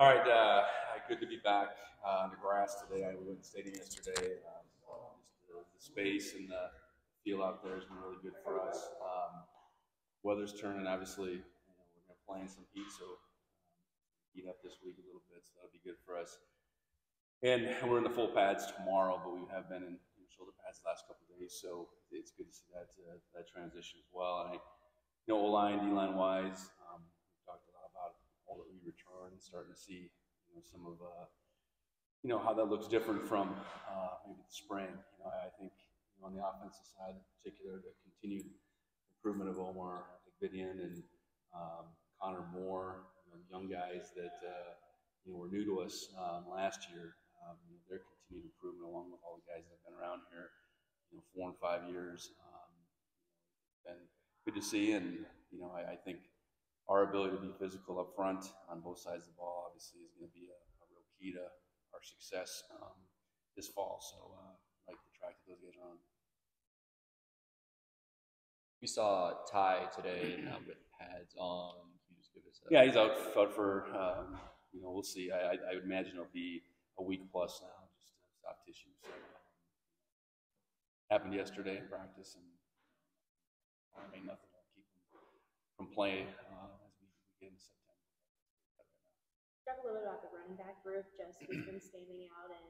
All right, good to be back on the grass today. We went to the stadium yesterday. Just the space and the feel out there has been really good for us. Weather's turning, obviously. We're going to play in some heat, so heat up this week a little bit, so that'll be good for us. And we're in the full pads tomorrow, but we have been in shoulder pads the last couple of days, so it's good to see that transition as well. And O-line, D-line wise, we talked a lot about all that we return, starting to see some of how that looks different from maybe the spring. I think on the offensive side in particular, the continued improvement of Omar Vigen and Connor Moore, young guys that were new to us last year. Their continued improvement, along with all the guys that have been around here, 4 and 5 years, been good to see. And I think our ability to be physical up front on both sides of the ball obviously is going to be a real key to our success this fall. So I like the track that those guys are on. We saw Ty today with pads on. Can you just give us a... Yeah, he's out for we'll see. I would imagine it'll be a week plus now, just soft tissue. So happened yesterday in practice, and nothing will keep him from playing as we get into September. Talk a little bit about the running back group, just who's been standing out and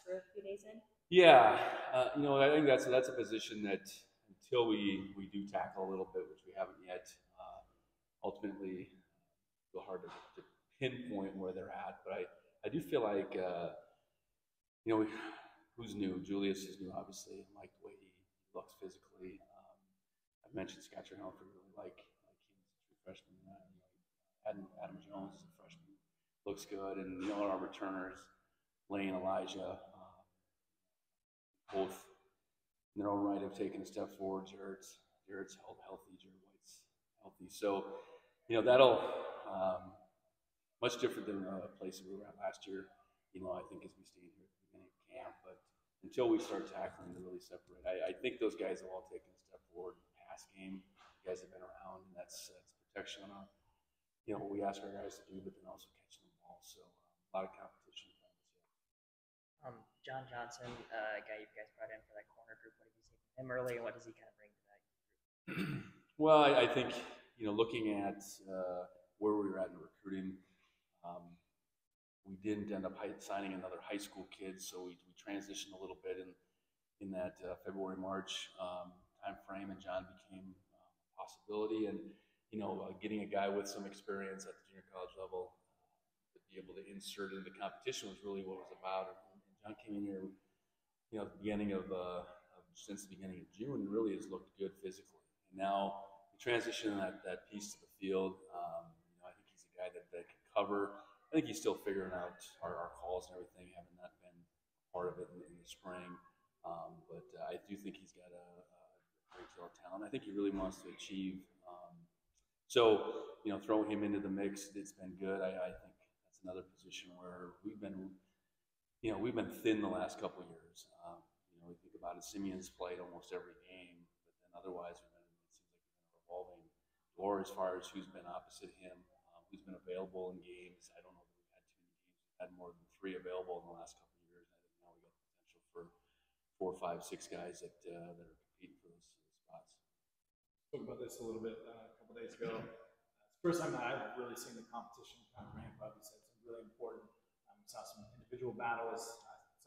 for a few days in. Yeah, I think that's a position that until we do tackle a little bit, which we haven't yet, ultimately feel hard to pinpoint where they're at. But I do feel like who's new? Julius is new, obviously. I like the way he looks physically. I mentioned Scott Helfer, really like him as a true freshman. Adam Jones is a freshman, looks good, and our returners, Lane, Elijah, both in their own right have taken a step forward. Jared's healthy, Jared White's healthy, so that'll much different than the place that we were at last year. I think as we stand here at the beginning of camp, but until we start tackling to really separate, I think those guys have all taken a step forward in the pass game. You guys have been around, and that's protection on what we ask our guys to do, but then also catching the ball. So a lot of competition in front of us. John Johnson, a guy you guys brought in for that corner group. What have you seen from him early, and what does he kind of bring to that group? Well, I think looking at where we were at in recruiting, we didn't end up signing another high school kid, so we transitioned a little bit in that February-March time frame, and John became a possibility. And getting a guy with some experience at the junior college level to be able to insert into the competition was really what it was about. And John came in here, at the beginning since the beginning of June, and really has looked good physically. And now the transition that piece to the field, I think he's a guy that can cover. I think he's still figuring out our calls and everything, having not been part of it in the spring. But I do think he's got a great deal of talent. I think he really wants to achieve. So throwing him into the mix, it's been good. I think that's another position where we've been thin the last couple of years. We think about it, Simeon's played almost every game, but then otherwise it seems like we've been revolving door as far as who's been opposite him, who's been available in games. I don't know that we've had too many games. We've had more than 3 available in the last couple of years. I think now we got the potential for 4, 5, 6 guys that are competing for those spots. Spoke about this a little bit a couple days ago. It's the first time that I've really seen the competition kind of ramp up. You said some really important. We saw some individual battles.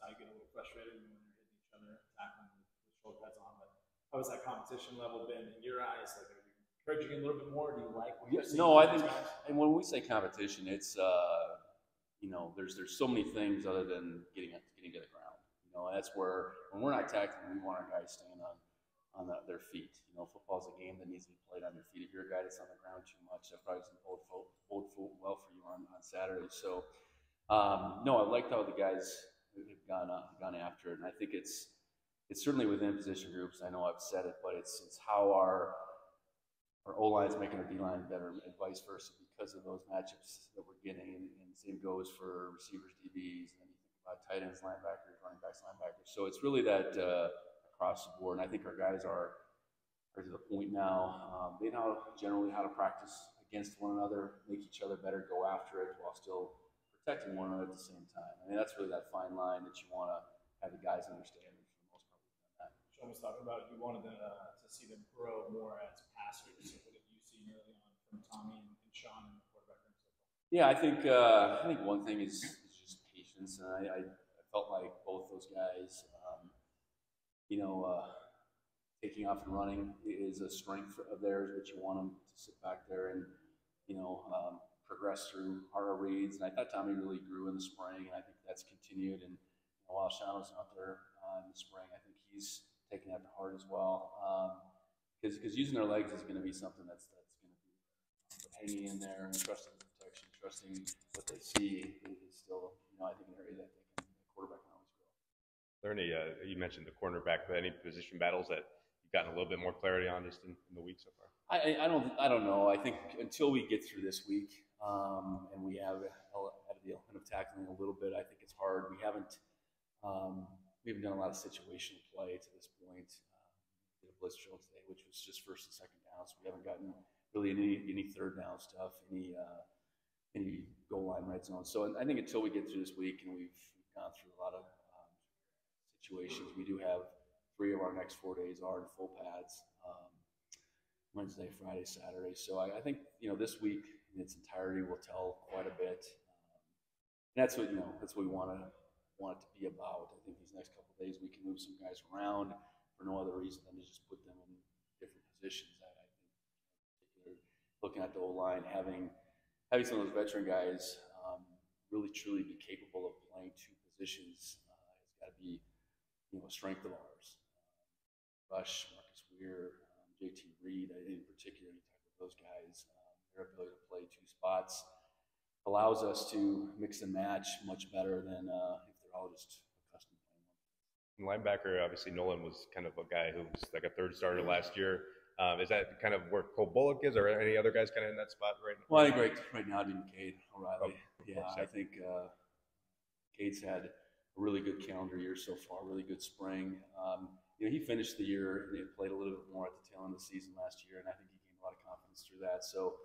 Saw you get a little frustrated when you're hitting each other, tackling with shoulder pads on. But how has that competition level been in your eyes? Like, are you encouraging a little bit more? Do you like what you're seeing? No, I think, and when we say competition, it's there's so many things other than getting to the ground. That's where when we're not tackling, we want our guys staying on their feet. Football's a game that needs to be played on your feet. If you're a guy that's on the ground too much, that probably doesn't bode well for you on Saturday. So, no, I liked how the guys have gone after it, and I think it's certainly within position groups. I know I've said it, but it's how our O-line's making our D-line better and vice versa because of those matchups that we're getting. And same goes for receivers, DBs, and then you think about tight ends, linebackers, running backs, linebackers. So it's really that across the board. And I think our guys are to the point now. They know generally how to practice against one another, make each other better, go after it while still protecting one another at the same time. I mean, that's really that fine line that you want to have the guys understand. And for the most part, we've done that. Sean was talking about you wanted to see them grow more as passers. So what did you see early on from Tommy and Sean and the quarterback room so far? Yeah, I think one thing is just patience, and I felt like both those guys, you know, taking off and running is a strength of theirs, but you want them to sit back there and progress through harder reads. And I thought Tommy really grew in the spring, and I think that's continued. And while Sean was out there in the spring, I think he's taking that to heart as well. Because using their legs is going to be something that's going to be hanging in there, and trusting the protection, trusting what they see is still, I think, an area that the quarterback can always grow. Are there any, you mentioned the cornerback, but any position battles that you've gotten a little bit more clarity on just in the week so far? I don't know. I think until we get through this week and we have had the element of tackling a little bit, I think it's hard. We haven't done a lot of situational play to this point. We did a blitz drill today, which was just first and second downs. We haven't gotten really any third down stuff, any goal line red zone. So I think until we get through this week and we've gone through a lot of situations, we do have 3 of our next 4 days are in full pads. Wednesday, Friday, Saturday. So I think this week in its entirety will tell quite a bit. And that's what we want it to be about. I think these next couple of days we can move some guys around for no other reason than to just put them in different positions. I think, looking at the O-line, having some of those veteran guys really truly be capable of playing 2 positions has got to be a strength of ours. Rush, Marcus Weir, JT Reed, in particular, you talk about those guys, their ability to play 2 spots allows us to mix and match much better than if they're all just accustomed to playing one. Linebacker, obviously Nolan was kind of a guy who was like a 3rd starter last year. Is that kind of where Cole Bullock is, or any other guys kind of in that spot right now? Well, I think right now, Cade O'Reilly. I think Cade's had a really good calendar year so far, really good spring. He finished the year and played a little bit more at the tail end of the season last year, and I think he gained a lot of confidence through that. So,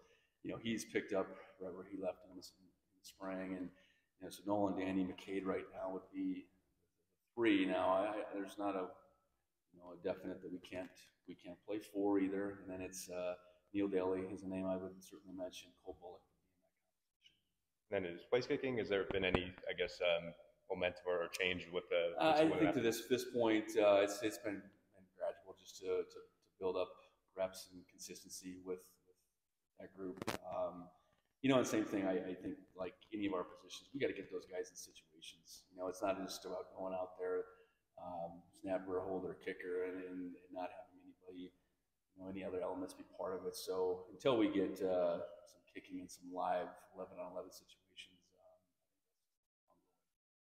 he's picked up right where he left in the spring, and so Nolan, Danny, McCade right now would be 3. Now, there's not a definite that we can't play 4 either, and then it's Neil Daly is a name I would certainly mention. Cole Bullock would be in that conversation. And then his place kicking, has there been any, I guess, momentum or change with the? I think to this point, it's been gradual just to build up reps and consistency with that group. And same thing. I think like any of our positions, we got to get those guys in situations. It's not just about going out there, snapper, holder, kicker, and not having anybody, any other elements be part of it. So until we get some kicking and some live 11-on-11 situations,